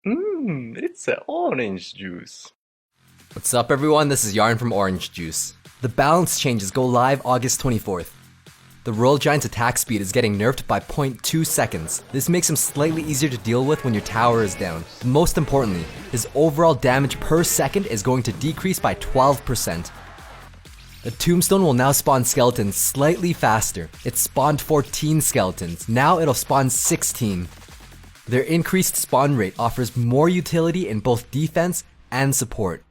It's an orange juice. What's up everyone, this is Yarn from Orange Juice. The balance changes go live August 24th. The Royal Giant's attack speed is getting nerfed by 0.2 seconds. This makes him slightly easier to deal with when your tower is down. Most importantly, his overall damage per second is going to decrease by 12%. The Tombstone will now spawn skeletons slightly faster. It spawned 14 skeletons, now it'll spawn 16. Their increased spawn rate offers more utility in both defense and support.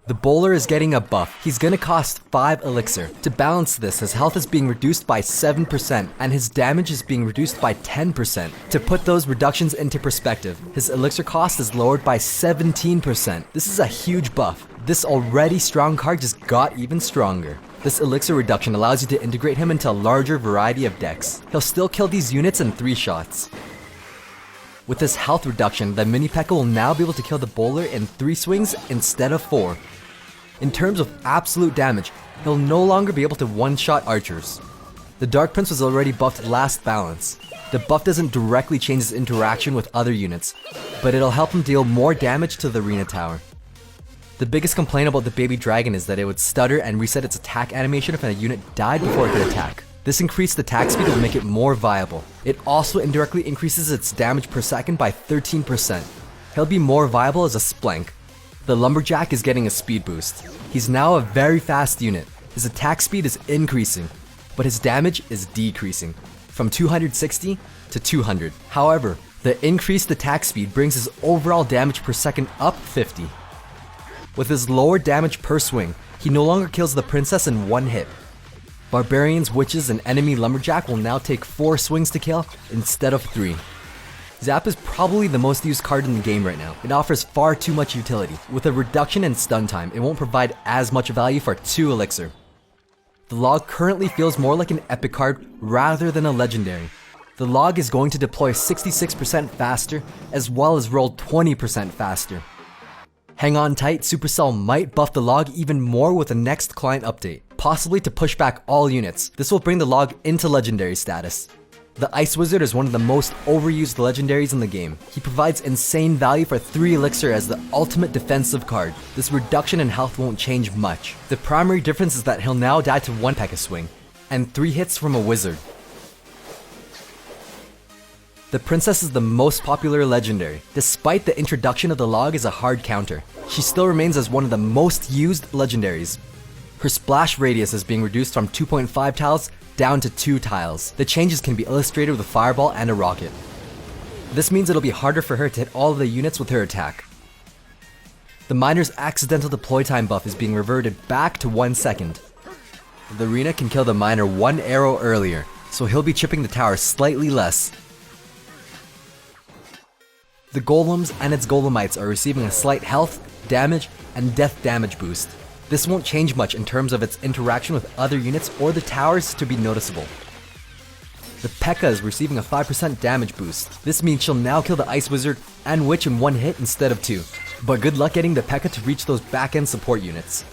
The Bowler is getting a buff. He's gonna cost 5 elixir. To balance this, his health is being reduced by 7% and his damage is being reduced by 10%. To put those reductions into perspective, his elixir cost is lowered by 17%. This is a huge buff. This already strong card just got even stronger. This elixir reduction allows you to integrate him into a larger variety of decks. He'll still kill these units in 3 shots. With this health reduction, the Mini P.E.K.K.A will now be able to kill the Bowler in 3 swings instead of 4. In terms of absolute damage, he'll no longer be able to one-shot archers. The Dark Prince was already buffed last balance. The buff doesn't directly change his interaction with other units, but it'll help him deal more damage to the arena tower. The biggest complaint about the baby dragon is that it would stutter and reset its attack animation if a unit died before it could attack. This increased attack speed will make it more viable. It also indirectly increases its damage per second by 13%. He'll be more viable as a splank. The Lumberjack is getting a speed boost. He's now a very fast unit. His attack speed is increasing, but his damage is decreasing, from 260 to 200. However, the increased attack speed brings his overall damage per second up 50. With his lower damage per swing, he no longer kills the princess in 1 hit. Barbarians, witches, and enemy Lumberjack will now take 4 swings to kill instead of 3. Zap is probably the most used card in the game right now. It offers far too much utility. With a reduction in stun time, it won't provide as much value for 2 elixir. The Log currently feels more like an epic card rather than a legendary. The Log is going to deploy 66% faster, as well as roll 20% faster. Hang on tight, Supercell might buff the Log even more with the next client update, possibly to push back all units. This will bring the Log into legendary status. The Ice Wizard is one of the most overused legendaries in the game. He provides insane value for 3 elixir as the ultimate defensive card. This reduction in health won't change much. The primary difference is that he'll now die to 1 P.E.K.K.A swing, and 3 hits from a wizard. The Princess is the most popular legendary. Despite the introduction of the Log as a hard counter, she still remains as one of the most used legendaries. Her splash radius is being reduced from 2.5 tiles down to 2 tiles. The changes can be illustrated with a fireball and a rocket. This means it'll be harder for her to hit all of the units with her attack. The Miner's accidental deploy time buff is being reverted back to 1 second. The Arena can kill the Miner 1 arrow earlier, so he'll be chipping the tower slightly less. The Golems and its Golemites are receiving a slight health, damage, and death damage boost. This won't change much in terms of its interaction with other units or the towers to be noticeable. The P.E.K.K.A is receiving a 5% damage boost. This means she'll now kill the Ice Wizard and Witch in 1 hit instead of 2. But good luck getting the P.E.K.K.A to reach those back-end support units.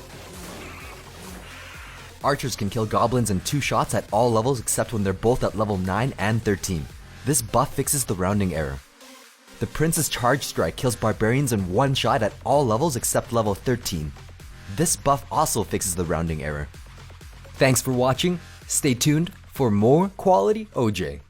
Archers can kill goblins in 2 shots at all levels except when they're both at level 9 and 13. This buff fixes the rounding error. The Prince's Charge Strike kills barbarians in 1 shot at all levels except level 13. This buff also fixes the rounding error. Thanks for watching. Stay tuned for more quality OJ.